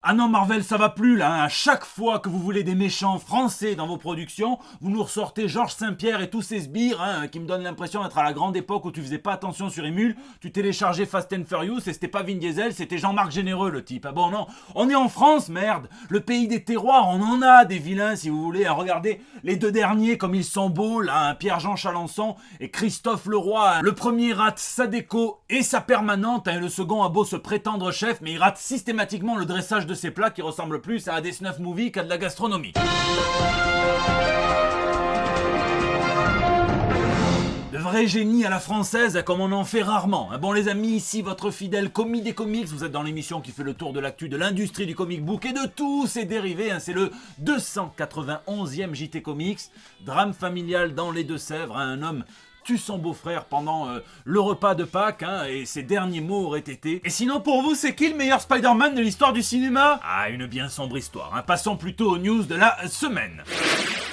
Ah non Marvel, ça va plus là, hein. À chaque fois que vous voulez des méchants français dans vos productions, vous nous ressortez Georges Saint-Pierre et tous ces sbires, hein, qui me donnent l'impression d'être à la grande époque où tu faisais pas attention sur Emule, tu téléchargeais Fast and Furious et c'était pas Vin Diesel, c'était Jean-Marc Généreux le type. Ah bon non, on est en France, merde, le pays des terroirs, on en a des vilains si vous voulez, hein. Regardez les deux derniers comme ils sont beaux là, hein, Pierre-Jean Chalençon et Christophe Leroy, hein. Le premier rate sa déco et sa permanente, hein, et le second a beau se prétendre chef, mais il rate systématiquement le dressage de ces plats qui ressemblent plus à des snuff movies qu'à de la gastronomie. De vrais génies à la française, comme on en fait rarement. Bon les amis, ici votre fidèle commis des comics, vous êtes dans l'émission qui fait le tour de l'actu de l'industrie du comic book et de tous ses dérivés, c'est le 291e JT Comics, drame familial dans les Deux-Sèvres, un homme tue son beau-frère pendant le repas de Pâques, et ses derniers mots auraient été « Et sinon pour vous, c'est qui le meilleur Spider-Man de l'histoire du cinéma ?» Ah, une bien sombre histoire, Passons plutôt aux news de la semaine.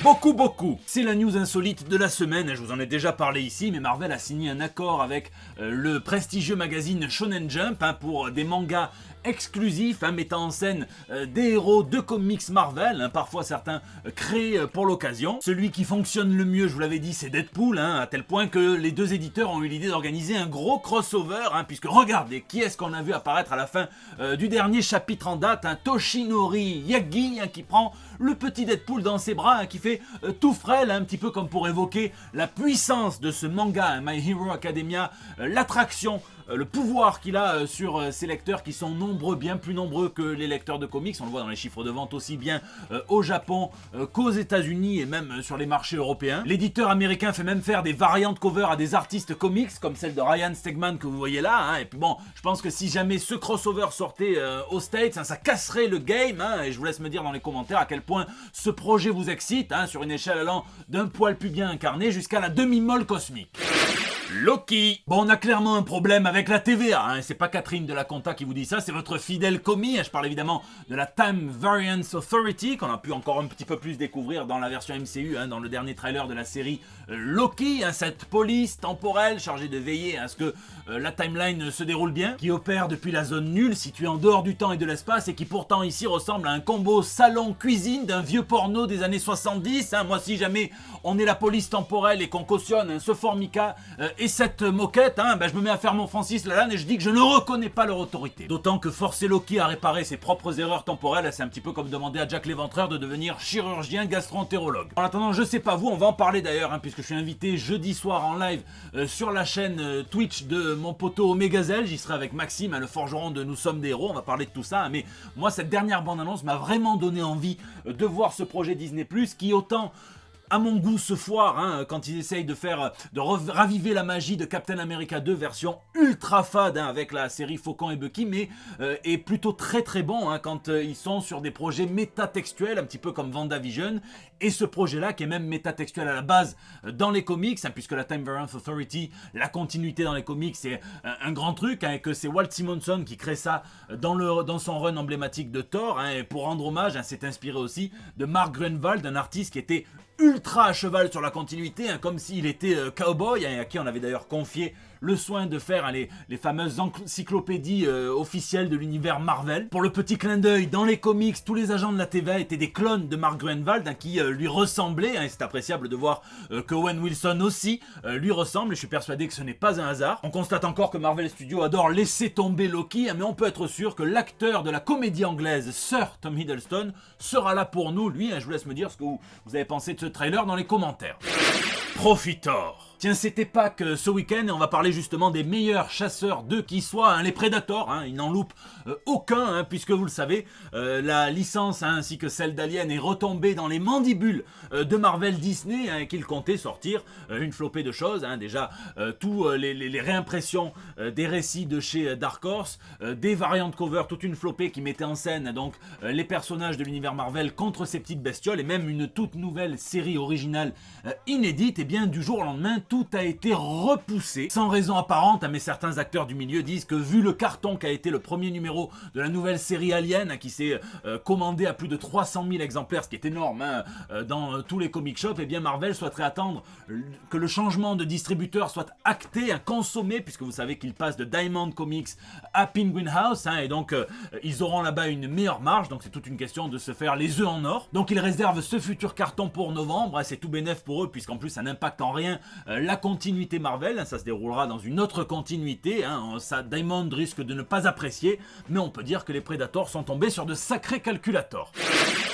Beaucoup. C'est la news insolite de la semaine, je vous en ai déjà parlé ici, mais Marvel a signé un accord avec le prestigieux magazine Shonen Jump pour des mangas exclusifs, mettant en scène des héros de comics Marvel, parfois certains créés pour l'occasion. Celui qui fonctionne le mieux, je vous l'avais dit, c'est Deadpool, à tel point que les deux éditeurs ont eu l'idée d'organiser un gros crossover, puisque regardez, qui est-ce qu'on a vu apparaître à la fin du dernier chapitre en date, Toshinori Yagi, qui prend le petit Deadpool dans ses bras, qui fait tout frêle, un petit peu comme pour évoquer la puissance de ce manga, My Hero Academia, l'attraction, le pouvoir qu'il a sur ses lecteurs qui sont nombreux, bien plus nombreux que les lecteurs de comics. On le voit dans les chiffres de vente aussi bien au Japon qu'aux États-Unis et même sur les marchés européens. L'éditeur américain fait même faire des variantes cover à des artistes comics comme celle de Ryan Stegman que vous voyez là. Et puis bon, je pense que si jamais ce crossover sortait aux States, ça casserait le game. Et je vous laisse me dire dans les commentaires à quel point ce projet vous excite, sur une échelle allant d'un poil pubien incarné jusqu'à la demi-molle cosmique. Loki. Bon, on a clairement un problème avec la TVA, c'est pas Catherine de la Conta qui vous dit ça, c'est votre fidèle commis, je parle évidemment de la Time Variance Authority, qu'on a pu encore un petit peu plus découvrir dans la version MCU, dans le dernier trailer de la série Loki, cette police temporelle chargée de veiller à ce que la timeline se déroule bien, qui opère depuis la zone nulle, située en dehors du temps et de l'espace, et qui pourtant ici ressemble à un combo salon-cuisine d'un vieux porno des années 70, Moi, si jamais on est la police temporelle et qu'on cautionne ce formica et cette moquette, je me mets à faire mon Francis Lalanne et je dis que je ne reconnais pas leur autorité. D'autant que forcer Loki à réparer ses propres erreurs temporelles, c'est un petit peu comme demander à Jack l'Éventreur de devenir chirurgien gastro-entérologue. En attendant, je sais pas vous, on va en parler d'ailleurs, puisque je suis invité jeudi soir en live sur la chaîne Twitch de mon poteau Omegazel. J'y serai avec Maxime, le forgeron de Nous Sommes des Héros, on va parler de tout ça, mais moi cette dernière bande-annonce m'a vraiment donné envie de voir ce projet Disney+, qui autant à mon goût se foire quand ils essayent de raviver la magie de Captain America 2 version ultra fade avec la série Faucon et Bucky, mais est plutôt très très bon quand ils sont sur des projets métatextuels, un petit peu comme WandaVision, et ce projet là qui est même métatextuel à la base dans les comics, puisque la Time Variance Authority, la continuité dans les comics, c'est un grand truc, et que c'est Walt Simonson qui crée ça dans son run emblématique de Thor, et pour rendre hommage, c'est inspiré aussi de Mark Grunwald, un artiste qui était ultra à cheval sur la continuité, comme s'il était cowboy, à qui on avait d'ailleurs confié le soin de faire les fameuses encyclopédies officielles de l'univers Marvel. Pour le petit clin d'œil, dans les comics, tous les agents de la TVA étaient des clones de Mark Grunwald qui lui ressemblaient, et c'est appréciable de voir que Owen Wilson aussi lui ressemble, et je suis persuadé que ce n'est pas un hasard. On constate encore que Marvel Studios adore laisser tomber Loki, mais on peut être sûr que l'acteur de la comédie anglaise Sir Tom Hiddleston sera là pour nous, lui, je vous laisse me dire ce que vous avez pensé de ce trailer dans les commentaires. Profitor. Tiens, c'était Pâques ce week-end et on va parler justement des meilleurs chasseurs d'eux qui soient, les Predators, ils n'en loupent aucun, puisque vous le savez, la licence ainsi que celle d'Alien est retombée dans les mandibules de Marvel Disney, qu'ils comptaient sortir une flopée de choses, déjà tous les réimpressions des récits de chez Dark Horse, des variantes cover, toute une flopée qui mettait en scène donc les personnages de l'univers Marvel contre ces petites bestioles, et même une toute nouvelle série originale inédite, et bien du jour au lendemain, tout a été repoussé, sans raison apparente, mais certains acteurs du milieu disent que vu le carton qu'a été le premier numéro de la nouvelle série Alien, qui s'est commandé à plus de 300 000 exemplaires, ce qui est énorme dans tous les comic shops, et bien Marvel souhaiterait attendre que le changement de distributeur soit acté, consommé, puisque vous savez qu'il passe de Diamond Comics à Penguin House, et donc ils auront là-bas une meilleure marge, donc c'est toute une question de se faire les œufs en or. Donc ils réservent ce futur carton pour novembre, c'est tout bénef pour eux, puisqu'en plus ça n'impacte en rien la continuité Marvel, ça se déroulera dans une autre continuité, ça Diamond risque de ne pas apprécier, mais on peut dire que les Predators sont tombés sur de sacrés calculators.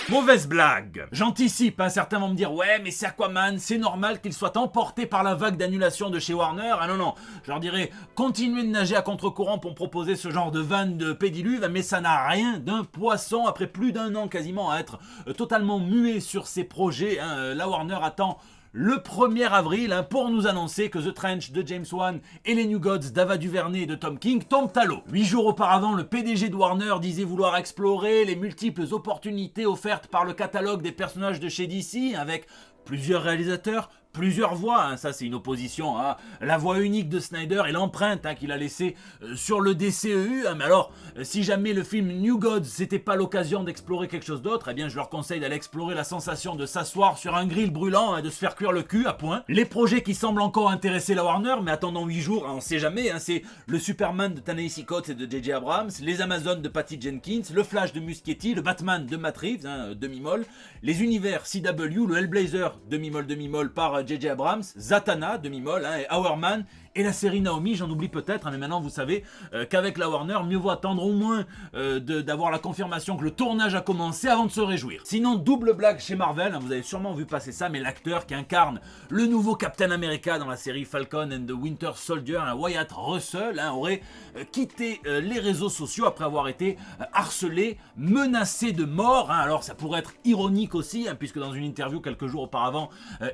Mauvaise blague. J'anticipe, certains vont me dire ouais mais c'est Aquaman, c'est normal qu'il soit emporté par la vague d'annulation de chez Warner. Ah non, je leur dirais continuez de nager à contre-courant pour me proposer ce genre de vanne de pédiluve, mais ça n'a rien d'un poisson après plus d'un an quasiment à être totalement muet sur ses projets. La Warner attend le 1er avril pour nous annoncer que The Trench de James Wan et les New Gods d'Ava DuVernay et de Tom King tombent à l'eau. 8 jours auparavant, le PDG de Warner disait vouloir explorer les multiples opportunités offertes par le catalogue des personnages de chez DC avec plusieurs réalisateurs, plusieurs voix, ça c'est une opposition à la voix unique de Snyder et l'empreinte qu'il a laissée sur le DCEU. Mais alors, si jamais le film New Gods c'était pas l'occasion d'explorer quelque chose d'autre, eh bien je leur conseille d'aller explorer la sensation de s'asseoir sur un grill brûlant et de se faire cuire le cul à point. Les projets qui semblent encore intéresser la Warner, mais attendons 8 jours, on sait jamais, c'est le Superman de Ta-Nehisi Coates et de J.J. Abrams, les Amazones de Patty Jenkins, le Flash de Muschietti, le Batman de Matt Reeves, demi-molle, les univers CW, le Hellblazer demi-molle par J.J. Abrams, Zatanna, demi-molle, et Hourman, et la série Naomi, j'en oublie peut-être, mais maintenant vous savez qu'avec la Warner, mieux vaut attendre au moins d'avoir la confirmation que le tournage a commencé avant de se réjouir. Sinon, double blague chez Marvel, vous avez sûrement vu passer ça, mais l'acteur qui incarne le nouveau Captain America dans la série Falcon and the Winter Soldier, Wyatt Russell, aurait quitté les réseaux sociaux après avoir été harcelé, menacé de mort. Alors ça pourrait être ironique aussi, puisque dans une interview quelques jours auparavant,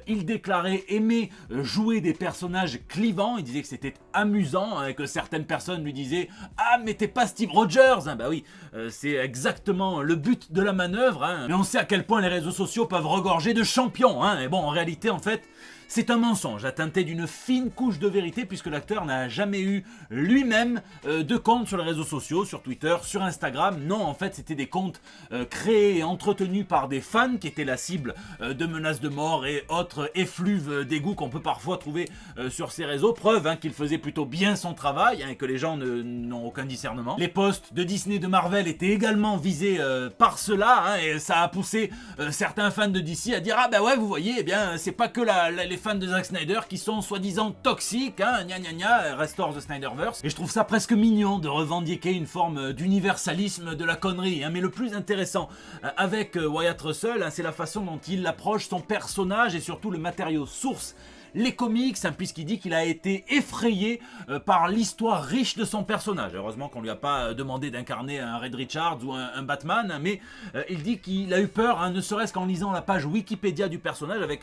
il déclarait aimer jouer des personnages clivants. Il disait que c'était amusant, et que certaines personnes lui disaient « Ah, mais t'es pas Steve Rogers !» Bah oui, c'est exactement le but de la manœuvre. Mais on sait à quel point les réseaux sociaux peuvent regorger de champions. Et bon, en réalité, en fait, c'est un mensonge teinté d'une fine couche de vérité, puisque l'acteur n'a jamais eu lui-même de compte sur les réseaux sociaux, sur Twitter, sur Instagram. Non, en fait, c'était des comptes créés et entretenus par des fans qui étaient la cible de menaces de mort et autres effluves d'égout qu'on peut parfois trouver sur ces réseaux. Preuve qu'il faisait plutôt bien son travail et que les gens n'ont aucun discernement. Les posts de Disney, de Marvel étaient également visés par cela, et ça a poussé certains fans de DC à dire « Ah bah ouais, vous voyez, eh bien, c'est pas que les fans de Zack Snyder qui sont soi-disant toxiques, gna gna gna, restore the Snyderverse. » Et je trouve ça presque mignon de revendiquer une forme d'universalisme de la connerie. Mais le plus intéressant avec Wyatt Russell, c'est la façon dont il approche son personnage et surtout le matériau source, les comics, puisqu'il dit qu'il a été effrayé par l'histoire riche de son personnage. Heureusement qu'on lui a pas demandé d'incarner un Red Richards ou un Batman, mais il dit qu'il a eu peur, ne serait-ce qu'en lisant la page Wikipédia du personnage avec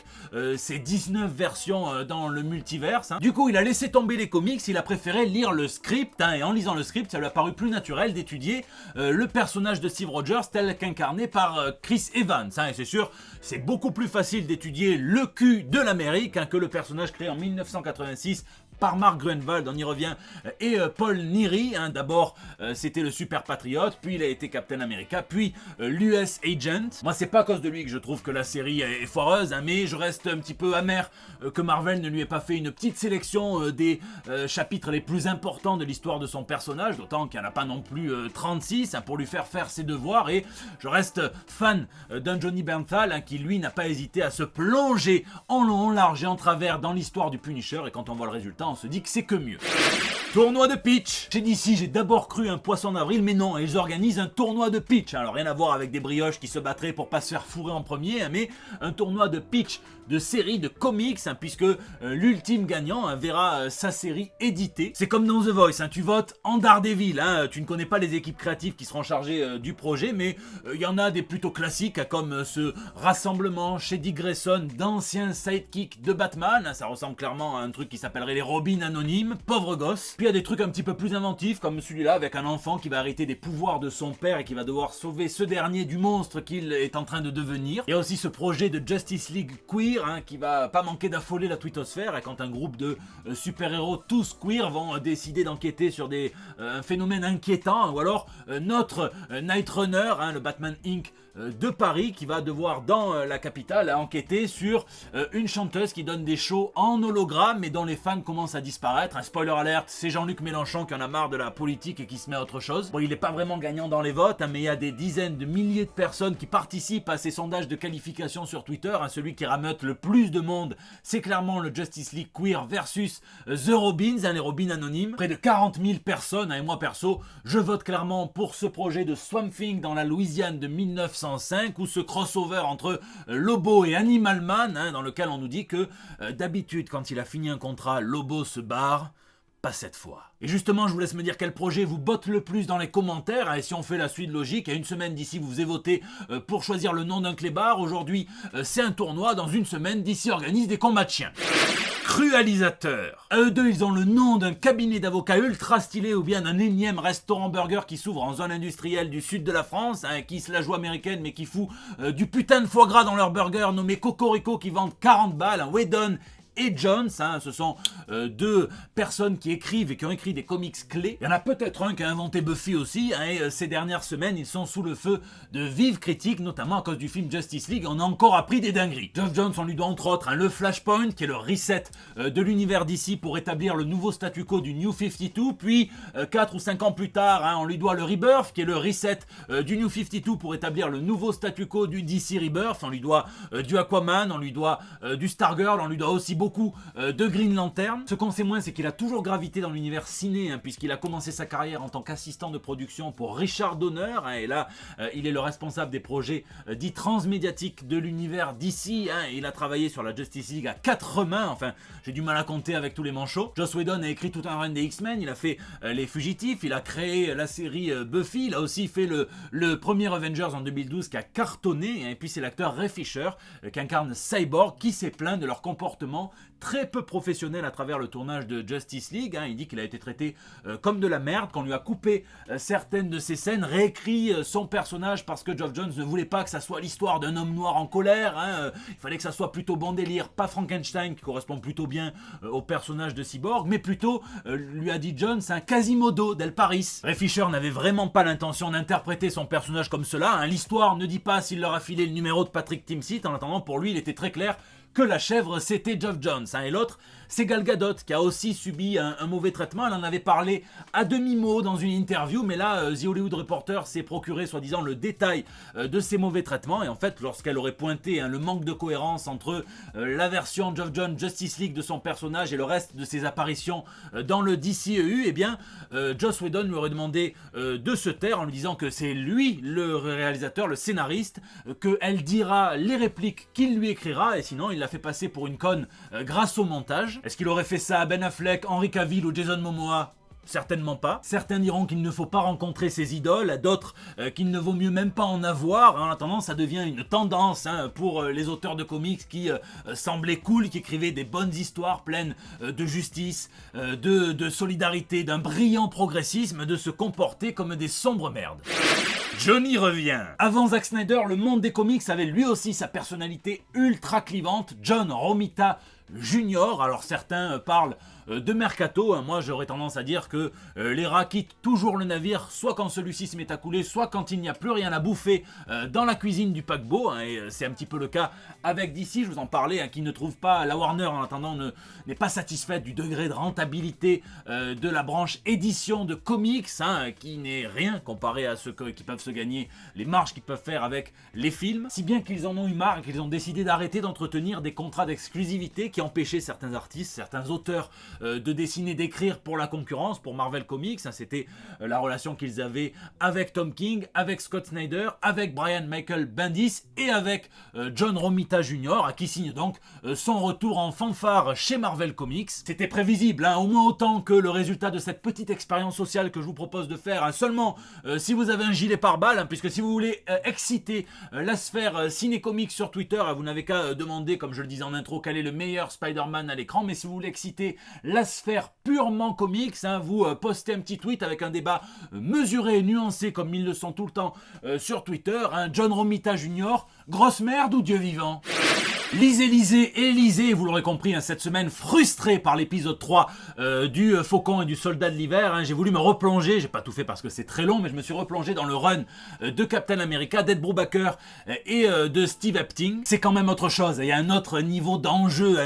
ses 19 versions dans le multiverse. Du coup, il a laissé tomber les comics, il a préféré lire le script, et en lisant le script, ça lui a paru plus naturel d'étudier le personnage de Steve Rogers tel qu'incarné par Chris Evans. Et c'est sûr, c'est beaucoup plus facile d'étudier le cul de l'Amérique que le personnage créé en 1986 par Mark Gruenwald, on y revient, et Paul Neary. D'abord, c'était le Super Patriote, puis il a été Captain America, puis l'US Agent. Moi, c'est pas à cause de lui que je trouve que la série est foireuse, mais je reste un petit peu amer que Marvel ne lui ait pas fait une petite sélection des chapitres les plus importants de l'histoire de son personnage, d'autant qu'il n'y en a pas non plus 36 pour lui faire ses devoirs, et je reste fan d'un Johnny Bernthal qui, lui, n'a pas hésité à se plonger en long, en large et en travers dans l'histoire du Punisher, et quand on voit le résultat, on se dit que c'est que mieux. Tournoi de pitch. Chez DC, j'ai d'abord cru un poisson d'avril, mais non, ils organisent un tournoi de pitch. Alors rien à voir avec des brioches qui se battraient pour pas se faire fourrer en premier, mais un tournoi de pitch de série de comics, puisque l'ultime gagnant verra sa série éditée. C'est comme dans The Voice, tu votes en Daredevil, tu ne connais pas les équipes créatives qui seront chargées du projet, mais il y en a des plutôt classiques, comme ce rassemblement chez Dick Grayson d'anciens sidekicks de Batman. Ça ressemble clairement à un truc qui s'appellerait les Robins anonymes, pauvres gosses. Puis puis il y a des trucs un petit peu plus inventifs, comme celui-là, avec un enfant qui va hériter des pouvoirs de son père et qui va devoir sauver ce dernier du monstre qu'il est en train de devenir. Il y a aussi ce projet de Justice League queer, qui va pas manquer d'affoler la twittosphère, quand un groupe de super-héros tous queer vont décider d'enquêter sur un phénomène inquiétant, ou alors notre Night Runner, le Batman Inc. De Paris, qui va devoir dans la capitale enquêter sur une chanteuse qui donne des shows en hologramme mais dont les fans commencent à disparaître. Un spoiler alert, c'est Jean-Luc Mélenchon qui en a marre de la politique et qui se met à autre chose. Bon, il n'est pas vraiment gagnant dans les votes, mais il y a des dizaines de milliers de personnes qui participent à ces sondages de qualification sur Twitter. Celui qui rameute le plus de monde, c'est clairement le Justice League Queer versus The Robins, les Robins anonymes. Près de 40 000 personnes, et moi perso, je vote clairement pour ce projet de Swamp Thing dans la Louisiane de 1905, ou ce crossover entre Lobo et Animal Man, dans lequel on nous dit que d'habitude quand il a fini un contrat, Lobo se barre. Pas cette fois. Et justement, je vous laisse me dire quel projet vous botte le plus dans les commentaires. Et si on fait la suite logique, il y a une semaine d'ici, vous faisiez voter pour choisir le nom d'un clébard. Aujourd'hui, c'est un tournoi. Dans une semaine d'ici, organise des combats de chiens. Crualisateur. Eux deux, ils ont le nom d'un cabinet d'avocats ultra stylé ou bien d'un énième restaurant burger qui s'ouvre en zone industrielle du sud de la France, qui se la joue américaine mais qui fout du putain de foie gras dans leur burger nommé Cocorico qui vendent 40 balles, Whedon et Jones, ce sont deux personnes qui écrivent et qui ont écrit des comics clés. Il y en a peut-être un qui a inventé Buffy aussi, et ces dernières semaines, ils sont sous le feu de vives critiques, notamment à cause du film Justice League. On a encore appris des dingueries. Geoff Johns, on lui doit entre autres le Flashpoint, qui est le reset de l'univers d'ici pour établir le nouveau statu quo du New 52, puis 4 ou 5 ans plus tard, on lui doit le Rebirth, qui est le reset du New 52 pour établir le nouveau statu quo du DC Rebirth. On lui doit du Aquaman, on lui doit du Stargirl, on lui doit aussi beaucoup de Green Lantern. Ce qu'on sait moins, c'est qu'il a toujours gravité dans l'univers ciné, puisqu'il a commencé sa carrière en tant qu'assistant de production pour Richard Donner, et là, il est le responsable des projets dits transmédiatiques de l'univers d'ici. Il a travaillé sur la Justice League à 4 mains, enfin, j'ai du mal à compter avec tous les manchots. Joss Whedon a écrit tout un run des X-Men, il a fait Les Fugitifs, il a créé la série Buffy, il a aussi fait le premier Avengers en 2012 qui a cartonné, et puis c'est l'acteur Ray Fisher qui incarne Cyborg, qui s'est plaint de leur comportement très peu professionnel à travers le tournage de Justice League. Il dit qu'il a été traité comme de la merde, qu'on lui a coupé certaines de ses scènes, réécrit son personnage parce que Geoff Johns ne voulait pas que ça soit l'histoire d'un homme noir en colère. Il fallait que ça soit plutôt bon délire, pas Frankenstein qui correspond plutôt bien au personnage de Cyborg, mais plutôt, lui a dit Johns, un Quasimodo d'El Paris. Ray Fisher n'avait vraiment pas l'intention d'interpréter son personnage comme cela. L'histoire ne dit pas s'il leur a filé le numéro de Patrick Timsit. En attendant, pour lui, il était très clair que la chèvre c'était Geoff Johns. Et l'autre, c'est Gal Gadot qui a aussi subi un mauvais traitement. Elle en avait parlé à demi-mot dans une interview, mais là, The Hollywood Reporter s'est procuré soi-disant le détail de ces mauvais traitements. Et en fait, lorsqu'elle aurait pointé le manque de cohérence entre la version Geoff Johns Justice League de son personnage et le reste de ses apparitions dans le DCEU, eh bien, Joss Whedon lui aurait demandé de se taire en lui disant que c'est lui, le réalisateur, le scénariste, qu'elle dira les répliques qu'il lui écrira, et sinon il l'a fait passer pour une conne grâce au montage. Est-ce qu'il aurait fait ça à Ben Affleck, Henry Cavill ou Jason Momoa ? Certainement pas. Certains diront qu'il ne faut pas rencontrer ses idoles, d'autres qu'il ne vaut mieux même pas en avoir. En attendant, ça devient une tendance pour les auteurs de comics qui semblaient cool, qui écrivaient des bonnes histoires pleines de justice, de solidarité, d'un brillant progressisme, de se comporter comme des sombres merdes. Johnny revient. Avant Zack Snyder, le monde des comics avait lui aussi sa personnalité ultra clivante, John Romita Jr. Alors certains parlent de mercato, moi j'aurais tendance à dire que les rats quittent toujours le navire, soit quand celui-ci se met à couler, soit quand il n'y a plus rien à bouffer dans la cuisine du paquebot, et c'est un petit peu le cas avec DC. Je vous en parlais, qui ne trouve pas, la Warner en attendant n'est pas satisfaite du degré de rentabilité de la branche édition de comics, qui n'est rien comparé à ce qu'ils peuvent se gagner, les marges qu'ils peuvent faire avec les films, si bien qu'ils en ont eu marre et qu'ils ont décidé d'arrêter d'entretenir des contrats d'exclusivité qui empêchaient certains artistes, certains auteurs de dessiner, d'écrire pour la concurrence, pour Marvel Comics. C'était la relation qu'ils avaient avec Tom King, avec Scott Snyder, avec Brian Michael Bendis et avec John Romita Jr. qui signe donc son retour en fanfare chez Marvel Comics. C'était prévisible, au moins autant que le résultat de cette petite expérience sociale que je vous propose de faire, seulement si vous avez un gilet pare-balles, puisque si vous voulez exciter la sphère ciné-comics sur Twitter, vous n'avez qu'à demander, comme je le disais en intro, quel est le meilleur Spider-Man à l'écran, mais si vous voulez exciter la sphère purement comics, vous postez un petit tweet avec un débat mesuré et nuancé comme ils le sont tout le temps sur Twitter. John Romita Jr., grosse merde ou Dieu vivant? Lisez, vous l'aurez compris, cette semaine frustré par l'épisode 3 du Faucon et du Soldat de l'hiver. J'ai voulu me replonger, j'ai pas tout fait parce que c'est très long, mais je me suis replongé dans le run de Captain America, d'Ed Brubaker et de Steve Epting. C'est quand même autre chose, il y a un autre niveau d'enjeu,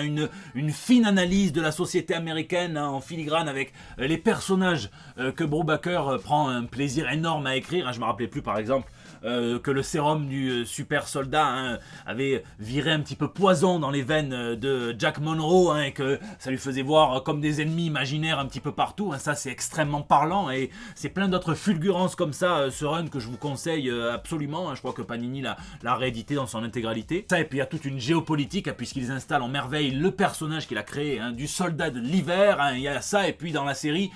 une fine analyse de la société américaine en filigrane avec les personnages que Brubaker prend un plaisir énorme à écrire. Je me rappelais plus par exemple que le sérum du super soldat avait viré un petit peu poison dans les veines de Jack Monroe et que ça lui faisait voir comme des ennemis imaginaires un petit peu partout. Ça c'est extrêmement parlant et c'est plein d'autres fulgurances comme ça, ce run que je vous conseille absolument. Je crois que Panini l'a réédité dans son intégralité. Ça, et puis il y a toute une géopolitique puisqu'ils installent en merveille le personnage qu'il a créé, du soldat de l'hiver. Il y a ça, et puis dans la série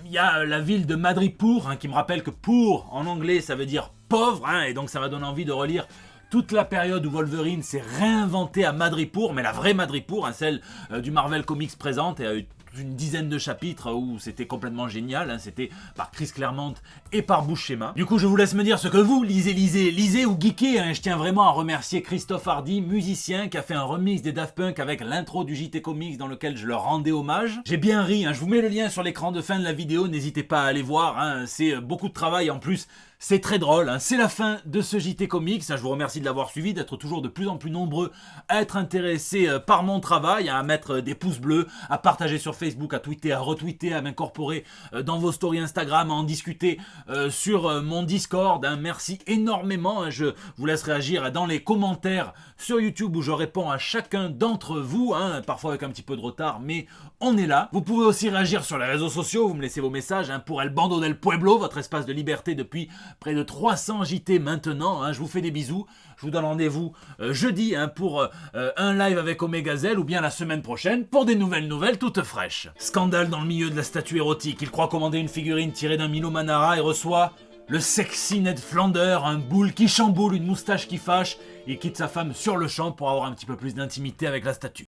il y a la ville de Madripoor qui me rappelle que pour en anglais ça veut dire pauvre, et donc ça m'a donné envie de relire toute la période où Wolverine s'est réinventé à Madripoor, mais la vraie Madripoor, celle du Marvel Comics présente, et a eu une dizaine de chapitres où c'était complètement génial, c'était par Chris Claremont et par Buscema. Du coup je vous laisse me dire ce que vous lisez ou geekez. Je tiens vraiment à remercier Christophe Hardy, musicien, qui a fait un remix des Daft Punk avec l'intro du JT Comics dans lequel je leur rendais hommage. J'ai bien ri, je vous mets le lien sur l'écran de fin de la vidéo, n'hésitez pas à aller voir, c'est beaucoup de travail en plus. C'est très drôle, c'est la fin de ce JT Comics. Je vous remercie de l'avoir suivi, d'être toujours de plus en plus nombreux à être intéressés par mon travail, à mettre des pouces bleus, à partager sur Facebook, à tweeter, à retweeter, à m'incorporer dans vos stories Instagram, à en discuter sur mon Discord. Merci énormément. Je vous laisse réagir dans les commentaires sur YouTube où je réponds à chacun d'entre vous, parfois avec un petit peu de retard, mais on est là. Vous pouvez aussi réagir sur les réseaux sociaux, vous me laissez vos messages pour El Bando del Pueblo, votre espace de liberté depuis près de 300 JT maintenant. Je vous fais des bisous. Je vous donne rendez-vous jeudi pour un live avec Omega Zell, ou bien la semaine prochaine pour des nouvelles toutes fraîches. Scandale dans le milieu de la statue érotique. Il croit commander une figurine tirée d'un Milo Manara et reçoit le sexy Ned Flanders, un boule qui chamboule, une moustache qui fâche. Il quitte sa femme sur le champ pour avoir un petit peu plus d'intimité avec la statue.